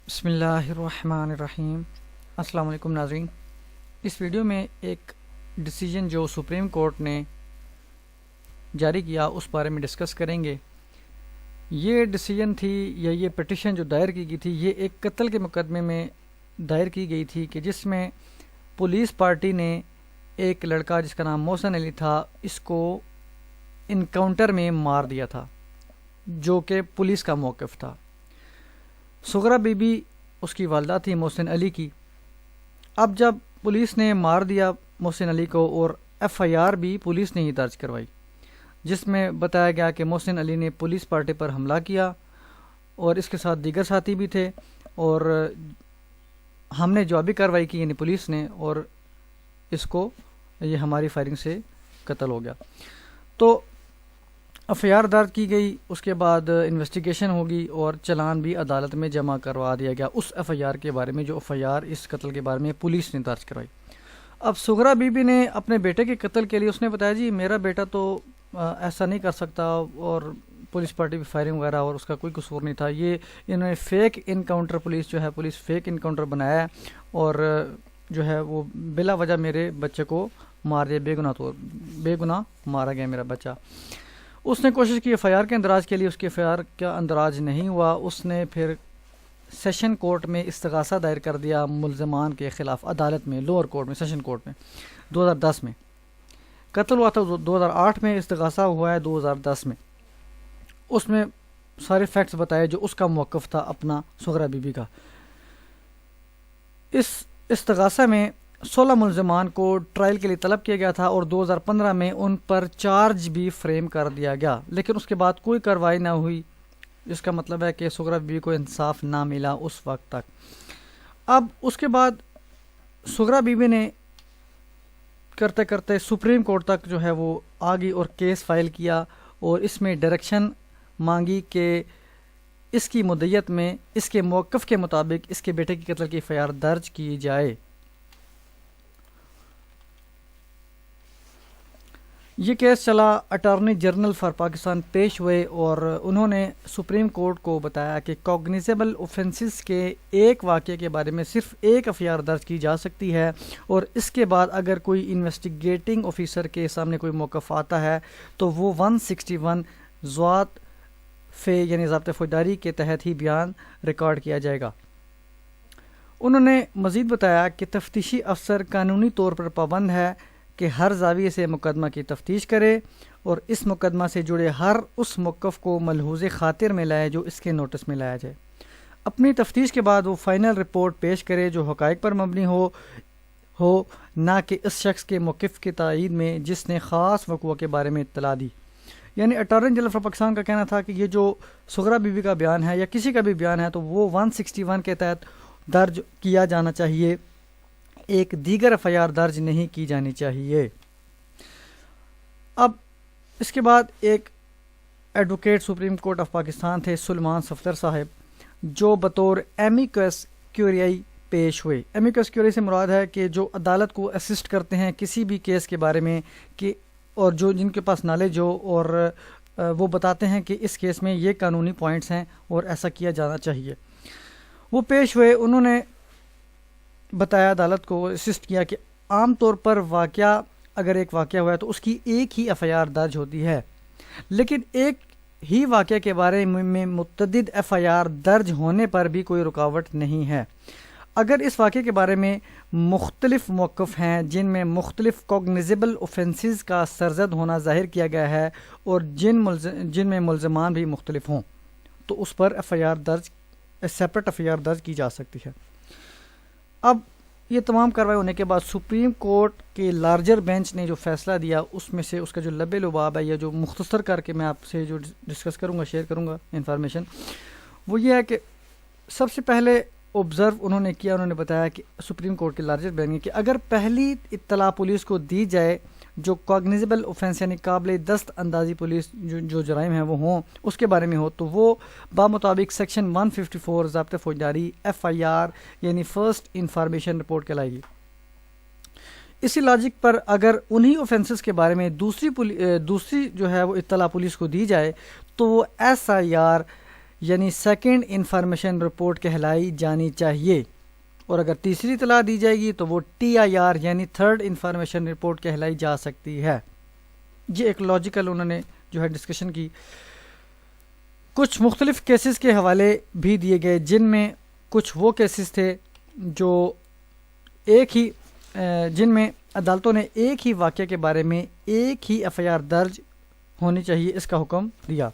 بسم اللہ الرحمن الرحیم۔ السلام علیکم ناظرین، اس ویڈیو میں ایک ڈیسیجن جو سپریم کورٹ نے جاری کیا اس بارے میں ڈسکس کریں گے۔ یہ ڈیسیجن تھی یا یہ پٹیشن جو دائر کی گئی تھی، یہ ایک قتل کے مقدمے میں دائر کی گئی تھی کہ جس میں پولیس پارٹی نے ایک لڑکا جس کا نام محسن علی تھا، اس کو انکاؤنٹر میں مار دیا تھا، جو کہ پولیس کا موقف تھا۔ سغرا بی بی اس کی والدہ تھی محسن علی کی۔ اب جب پولیس نے مار دیا محسن علی کو، اور ایف آئی آر بھی پولیس نے ہی درج کروائی، جس میں بتایا گیا کہ محسن علی نے پولیس پارٹی پر حملہ کیا اور اس کے ساتھ دیگر ساتھی بھی تھے، اور ہم نے جوابی کارروائی کی، یعنی پولیس نے، اور اس کو یہ ہماری فائرنگ سے قتل ہو گیا۔ تو ایف آئی آر درج کی گئی، اس کے بعد انویسٹیگیشن ہوگی اور چلان بھی عدالت میں جمع کروا دیا گیا اس ایف آئی آر کے بارے میں، جو ایف آئی آر اس قتل کے بارے میں پولیس نے درج کروائی۔ اب سغرا بی بی نے اپنے بیٹے کے قتل کے لیے اس نے بتایا، جی میرا بیٹا تو ایسا نہیں کر سکتا، اور پولیس پارٹی بھی فائرنگ وغیرہ، اور اس کا کوئی قصور نہیں تھا، یہ انہوں نے fake encounter, police fake encounter بنایا ہے، اور جو ہے وہ بلا وجہ میرے بچے کو مار دیا، بے گناہ مارا گیا میرا بچہ۔ اس نے کوشش کی ایف آئی آر کے اندراج کے لیے، اس کے ایف آئی آر کا اندراج نہیں ہوا۔ اس نے پھر سیشن کورٹ میں استغاثہ دائر کر دیا ملزمان کے خلاف، عدالت میں، لوور کورٹ میں، سیشن کورٹ میں 2010 میں۔ قتل ہوا تھا 2008 میں، استغاثہ ہوا ہے 2010 میں۔ اس میں سارے فیکٹس بتائے جو اس کا موقف تھا اپنا سغرا بی بی کا۔ اس استغاثہ میں 16 ملزمان کو ٹرائل کے لیے طلب کیا گیا تھا، اور 2015 میں ان پر چارج بھی فریم کر دیا گیا، لیکن اس کے بعد کوئی کارروائی نہ ہوئی، جس کا مطلب ہے کہ سغرا بی بی کو انصاف نہ ملا اس وقت تک۔ اب اس کے بعد سغرا بی بی نے کرتے کرتے سپریم کورٹ تک جو ہے وہ آگئی اور کیس فائل کیا، اور اس میں ڈائریکشن مانگی کہ اس کی مدت میں اس کے موقف کے مطابق اس کے بیٹے کی قتل کی ایف آئی آر درج کی جائے۔ یہ کیس چلا، اٹارنی جنرل فار پاکستان پیش ہوئے، اور انہوں نے سپریم کورٹ کو بتایا کہ کوگنیزیبل اوفینسز کے ایک واقعے کے بارے میں صرف ایک ایف آئی آر درج کی جا سکتی ہے، اور اس کے بعد اگر کوئی انویسٹیگیٹنگ آفیسر کے سامنے کوئی موقف آتا ہے تو وہ 161 ضوابط یعنی ضابطۂ فوجداری کے تحت ہی بیان ریکارڈ کیا جائے گا۔ انہوں نے مزید بتایا کہ تفتیشی افسر قانونی طور پر پابند ہے کہ ہر زاویے سے مقدمہ کی تفتیش کرے، اور اس مقدمہ سے جڑے ہر اس موقف کو ملحوظ خاطر میں لائے جو اس کے نوٹس میں لایا جائے۔ اپنی تفتیش کے بعد وہ فائنل رپورٹ پیش کرے جو حقائق پر مبنی ہو نہ کہ اس شخص کے موقف کی تائید میں جس نے خاص وقوع کے بارے میں اطلاع دی۔ یعنی اٹارنی جنرل فار پاکستان کا کہنا تھا کہ یہ جو سغرا بی بی کا بیان ہے یا کسی کا بھی بیان ہے تو وہ 161 کے تحت درج کیا جانا چاہیے، ایک دیگر ایف آئی آر درج نہیں کی جانی چاہیے۔ اب اس کے بعد ایک advocate supreme court of Pakistan تھے سلمان صفدر صاحب، جو بطور ایمیکس کیوریائی پیش ہوئے۔ ایمیکس کیوریائی سے مراد ہے کہ جو عدالت کو اسسٹ کرتے ہیں کسی بھی کیس کے بارے میں، کہ اور جو جن کے پاس نالج ہو، اور وہ بتاتے ہیں کہ اس کیس میں یہ قانونی پوائنٹس ہیں اور ایسا کیا جانا چاہیے۔ وہ پیش ہوئے، انہوں نے بتایا، عدالت کو اسسٹ کیا کہ عام طور پر اگر ایک واقعہ ہوا ہے تو اس کی ایک ہی ایف آئی آر درج ہوتی ہے، لیکن ایک ہی واقعہ کے بارے میں متعدد ایف آئی آر درج ہونے پر بھی کوئی رکاوٹ نہیں ہے۔ اگر اس واقعے کے بارے میں مختلف موقف ہیں جن میں مختلف کوگنیزیبل اوفینسز کا سرزد ہونا ظاہر کیا گیا ہے، اور جن میں ملزمان بھی مختلف ہوں، تو اس پر سیپریٹ ایف آئی آر درج کی جا سکتی ہے۔ اب یہ تمام کارروائی ہونے کے بعد سپریم کورٹ کے لارجر بینچ نے جو فیصلہ دیا، اس میں سے اس کا جو لب لباب ہے، یا جو مختصر کر کے میں آپ سے جو ڈسکس کروں گا، شیئر کروں گا انفارمیشن، وہ یہ ہے کہ سب سے پہلے آبزرو انہوں نے کیا، انہوں نے بتایا کہ سپریم کورٹ کے لارجر بینچ نے کہ اگر پہلی اطلاع پولیس کو دی جائے جو کوگنیزیبل اوفینس یعنی قابل دست اندازی پولیس جو جرائم ہیں وہ ہوں، اس کے بارے میں ہو، تو وہ بمطابق سیکشن 154 ضابطۂ فوجداری ایف آئی آر یعنی فرسٹ انفارمیشن رپورٹ کہلائے گی۔ اسی لاجک پر اگر انہی اوفینسز کے بارے میں دوسری جو ہے وہ اطلاع پولیس کو دی جائے تو وہ ایس آئی آر یعنی سیکنڈ انفارمیشن رپورٹ کہلائی جانی چاہیے، اور اگر تیسری اطلاع دی جائے گی تو وہ TIR یعنی تھرڈ انفارمیشن رپورٹ کہلائی جا سکتی ہے۔ یہ ایک لاجیکل انہوں نے جو ہے ڈسکشن کی۔ کچھ مختلف کیسز کے حوالے بھی دیے گئے، جن میں کچھ وہ کیسز تھے جو جن میں عدالتوں نے ایک ہی واقعے کے بارے میں ایک ہی FIR درج ہونی چاہیے، اس کا حکم دیا،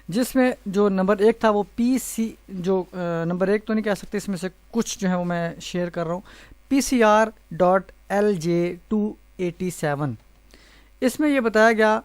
جس میں جو نمبر 1 تھا وہ جو نمبر 1 تو نہیں کہہ سکتے، اس میں سے کچھ جو ہے وہ میں شیئر کر رہا ہوں، PCR.LJ287۔ اس میں یہ بتایا گیا،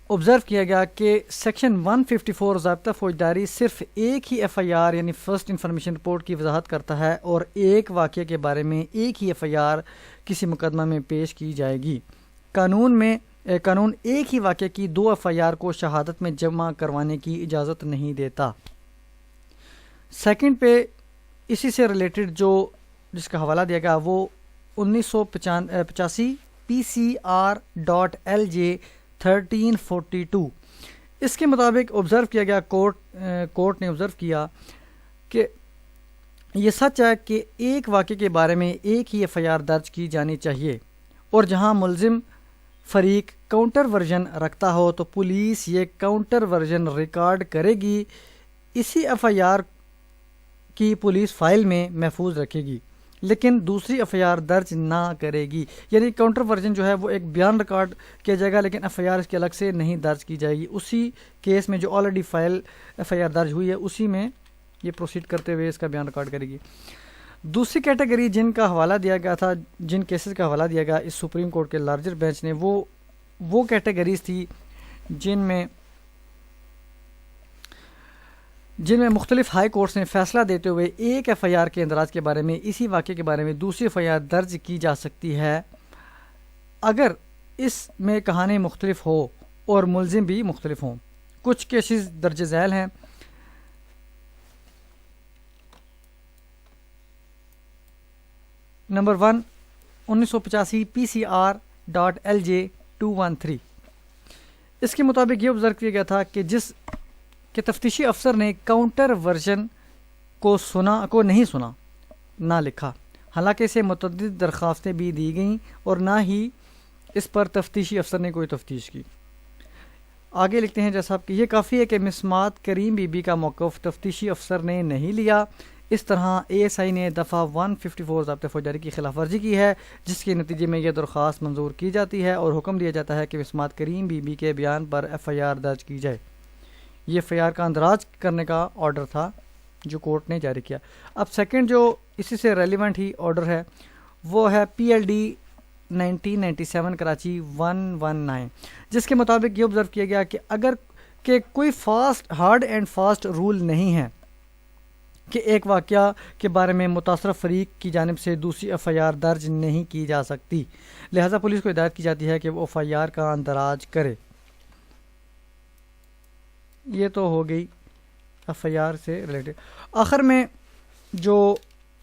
آبزرو کیا گیا کہ سیکشن 154 ضابطہ فوجداری صرف ایک ہی FIR یعنی فرسٹ انفارمیشن رپورٹ کی وضاحت کرتا ہے، اور ایک واقعے کے بارے میں ایک ہی FIR کسی مقدمہ میں پیش کی جائے گی۔ قانون ایک ہی واقعے کی 2 FIR کو شہادت میں جمع کروانے کی اجازت نہیں دیتا۔ سیکنڈ پہ اسی سے ریلیٹڈ جس کا حوالہ دیا گیا وہ 1985 PCR.LJ1342۔ اس کے مطابق آبزرو کیا گیا، کورٹ نے آبزرو کیا کہ یہ سچ ہے کہ ایک واقعے کے بارے میں ایک ہی FIR درج کی جانی چاہیے، اور جہاں ملزم فریق کاؤنٹر ورژن رکھتا ہو تو پولیس یہ کاؤنٹر ورژن ریکارڈ کرے گی، اسی FIR کی پولیس فائل میں محفوظ رکھے گی، لیکن دوسری FIR درج نہ کرے گی۔ یعنی کاؤنٹر ورژن جو ہے وہ ایک بیان ریکارڈ کیا جائے گا، لیکن FIR اس کے الگ سے نہیں درج کی جائے گی، اسی کیس میں جو آلریڈی FIR درج ہوئی ہے اسی میں یہ پروسیڈ کرتے ہوئے اس کا بیان ریکارڈ کرے گی۔ دوسری کیٹیگری جن کا حوالہ دیا گیا تھا، جن کیسز کا حوالہ دیا گیا اس سپریم کورٹ کے لارجر بینچ نے، وہ کیٹیگریز تھی جن میں مختلف ہائی کورٹس نے فیصلہ دیتے ہوئے ایک FIR کے اندراج کے بارے میں اسی واقعے کے بارے میں دوسری FIR درج کی جا سکتی ہے اگر اس میں کہانی مختلف ہو اور ملزم بھی مختلف ہوں۔ کچھ کیسز درج ذیل ہیں۔ Number 1 1985 PCR.LJ213۔ اس کے مطابق یہ آبزرو کیا گیا تھا کہ تفتیشی افسر نے کاؤنٹر ورژن کو نہیں سنا، نہ لکھا، حالانکہ اسے متعدد درخواستیں بھی دی گئیں اور نہ ہی اس پر تفتیشی افسر نے کوئی تفتیش کی۔ آگے لکھتے ہیں جیسا کہ یہ کافی ہے کہ مسمات کریم بی بی کا موقف تفتیشی افسر نے نہیں لیا، اس طرح ASI نے دفعہ 154 ضابطہ فوجداری کی خلاف ورزی کی ہے، جس کے نتیجے میں یہ درخواست منظور کی جاتی ہے اور حکم دیا جاتا ہے کہ مسمات کریم بی بی کے بیان پر FIR درج کی جائے۔ یہ FIR کا اندراج کرنے کا آرڈر تھا جو کورٹ نے جاری کیا۔ اب سیکنڈ جو اسی سے ریلیونٹ ہی آرڈر ہے وہ ہے PLD 1997 کراچی 119، جس کے مطابق یہ آبزرو کیا گیا کہ اگر کہ کوئی ہارڈ اینڈ فاسٹ رول نہیں ہے کہ ایک واقعہ کے بارے میں متاثرہ فریق کی جانب سے دوسری FIR درج نہیں کی جا سکتی، لہذا پولیس کو ہدایت کی جاتی ہے کہ وہ FIR کا اندراج کرے۔ یہ تو ہو گئی FIR سے ریلیٹڈ۔ آخر میں جو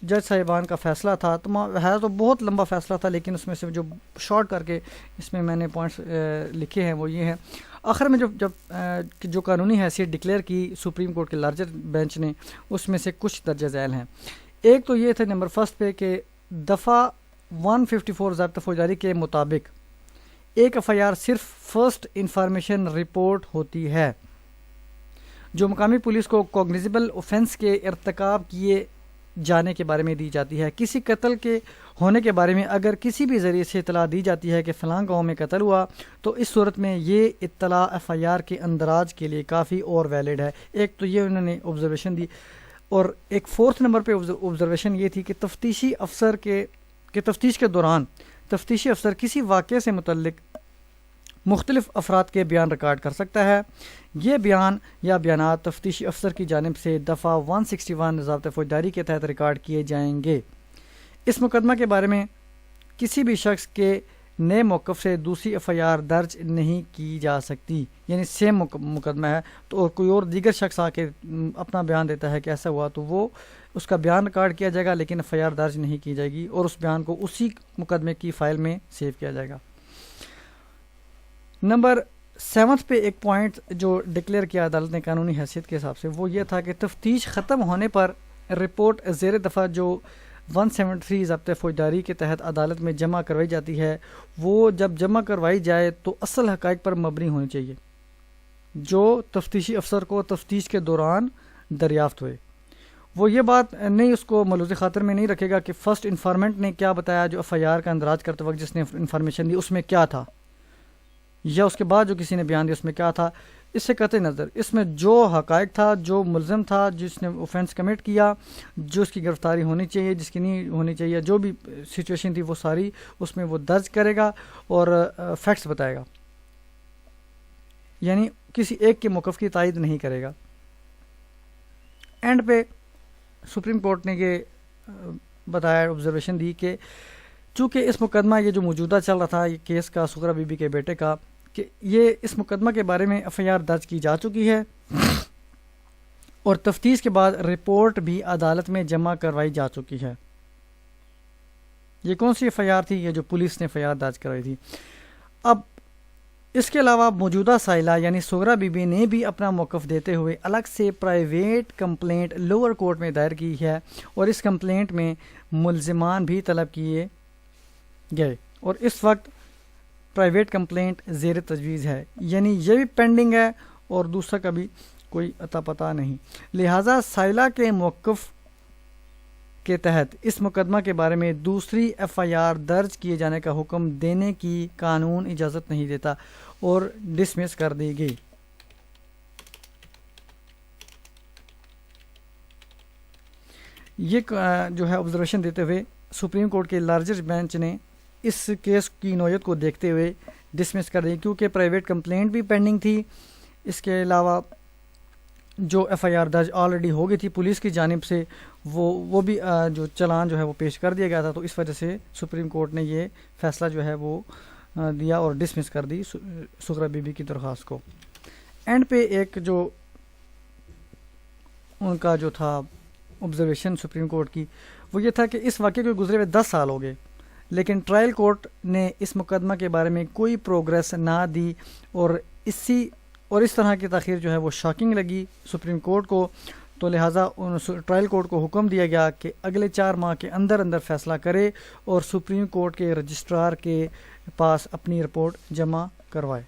جج صاحبان کا فیصلہ تھا ہے تو بہت لمبا فیصلہ تھا، لیکن اس میں سے جو شارٹ کر کے اس میں میں نے پوائنٹس لکھے ہیں وہ یہ ہیں۔ آخر میں جو قانونی حیثیت ڈکلیئر کی سپریم کورٹ کے لارجر بینچ نے، اس میں سے کچھ درج ذیل ہیں۔ ایک تو یہ تھا نمبر 1 پہ کہ دفعہ 154 ضابطہ فوجداری کے مطابق ایک FIR صرف فرسٹ انفارمیشن رپورٹ ہوتی ہے جو مقامی پولیس کو کوگنیزیبل اوفینس کے ارتکاب کیے جانے کے بارے میں دی جاتی ہے۔ کسی قتل کے ہونے کے بارے میں اگر کسی بھی ذریعے سے اطلاع دی جاتی ہے کہ فلاں گاؤں میں قتل ہوا تو اس صورت میں یہ اطلاع FIR کے اندراج کے لیے کافی اور ویلڈ ہے۔ ایک تو یہ انہوں نے آبزرویشن دی، اور ایک 4 نمبر پہ آبزرویشن یہ تھی کہ تفتیشی افسر کے تفتیش کے دوران تفتیشی افسر کسی واقعے سے متعلق مختلف افراد کے بیان ریکارڈ کر سکتا ہے۔ یہ بیان یا بیانات تفتیشی افسر کی جانب سے دفعہ 161 ضابطہ فوجداری کے تحت ریکارڈ کیے جائیں گے۔ اس مقدمہ کے بارے میں کسی بھی شخص کے نئے موقف سے دوسری FIR درج نہیں کی جا سکتی، یعنی سیم مقدمہ ہے تو کوئی اور دیگر شخص آ کے اپنا بیان دیتا ہے کہ ایسا ہوا تو وہ اس کا بیان ریکارڈ کیا جائے گا، لیکن FIR درج نہیں کی جائے گی اور اس بیان کو اسی مقدمے کی فائل میں سیو کیا جائے گا۔ نمبر 7 پہ ایک پوائنٹ جو ڈکلیئر کیا عدالت نے قانونی حیثیت کے حساب سے، وہ یہ تھا کہ تفتیش ختم ہونے پر رپورٹ زیر دفعہ جو 173 ضابطۂ فوجداری کے تحت عدالت میں جمع کروائی جاتی ہے، وہ جب جمع کروائی جائے تو اصل حقائق پر مبنی ہونی چاہیے جو تفتیشی افسر کو تفتیش کے دوران دریافت ہوئے۔ وہ یہ بات نہیں اس کو ملوث خاطر میں نہیں رکھے گا کہ فرسٹ انفارمنٹ نے کیا بتایا، جو ایف آئی آر کا اندراج کرتے وقت جس نے انفارمیشن دی اس میں کیا تھا، یا اس کے بعد جو کسی نے بیان دیا اس میں کیا تھا۔ اس سے قطع نظر اس میں جو حقائق تھا، جو ملزم تھا، جس نے اوفینس کمٹ کیا، جو اس کی گرفتاری ہونی چاہیے، جس کی نہیں ہونی چاہیے، جو بھی سچویشن تھی وہ ساری اس میں وہ درج کرے گا اور فیکٹس بتائے گا، یعنی کسی ایک کے موقف کی تائید نہیں کرے گا۔ اینڈ پہ سپریم کورٹ نے یہ بتایا، آبزرویشن دی کہ چونکہ اس مقدمہ یہ جو موجودہ چل رہا تھا یہ کیس کا سغرا بی بی کے بیٹے کا، کہ یہ اس مقدمہ کے بارے میں ایف آئی آر درج کی جا چکی ہے اور تفتیش کے بعد رپورٹ بھی عدالت میں جمع کروائی جا چکی ہے۔ یہ کون سی ایف آئی آر تھی؟ یہ جو پولیس نے ایف آئی آر درج کرائی تھی۔ اب اس کے علاوہ موجودہ سائلہ یعنی سغرا بی بی نے بھی اپنا موقف دیتے ہوئے الگ سے پرائیویٹ کمپلینٹ لوور کورٹ میں دائر کی ہے، اور اس کمپلینٹ میں ملزمان بھی طلب کیے گئے، اور اس وقت پرائیویٹ کمپلینٹ زیر تجویز ہے، یعنی یہ بھی پینڈنگ ہے اور دوسرا کا بھی کوئی اتا پتہ نہیں۔ لہٰذا سائلہ کے موقف کے تحت اس مقدمہ کے بارے میں دوسری ایف آئی آر درج کیے جانے کا حکم دینے کی قانون اجازت نہیں دیتا اور ڈسمس کر دی گئی۔ یہ جو ہے آبزرویشن دیتے ہوئے سپریم کورٹ کے لارجر بینچ نے اس کیس کی نوعیت کو دیکھتے ہوئے ڈسمس کر دی، کیونکہ پرائیویٹ کمپلینٹ بھی پینڈنگ تھی، اس کے علاوہ جو ایف آئی آر درج آلریڈی ہو گئی تھی پولیس کی جانب سے، وہ بھی جو چلان جو ہے وہ پیش کر دیا گیا تھا، تو اس وجہ سے سپریم کورٹ نے یہ فیصلہ جو ہے وہ دیا اور ڈسمس کر دی سغرا بی بی کی درخواست کو۔ اینڈ پہ ایک جو ان کا جو تھا آبزرویشن سپریم کورٹ کی، وہ یہ تھا کہ اس واقعے کو گزرے ہوئے 10 سال ہو گئے، لیکن ٹرائل کورٹ نے اس مقدمہ کے بارے میں کوئی پروگریس نہ دی، اور اس طرح کی تاخیر جو ہے وہ شاکنگ لگی سپریم کورٹ کو، تو لہٰذا ٹرائل کورٹ کو حکم دیا گیا کہ اگلے 4 ماہ کے اندر فیصلہ کرے اور سپریم کورٹ کے رجسٹرار کے پاس اپنی رپورٹ جمع کروائے۔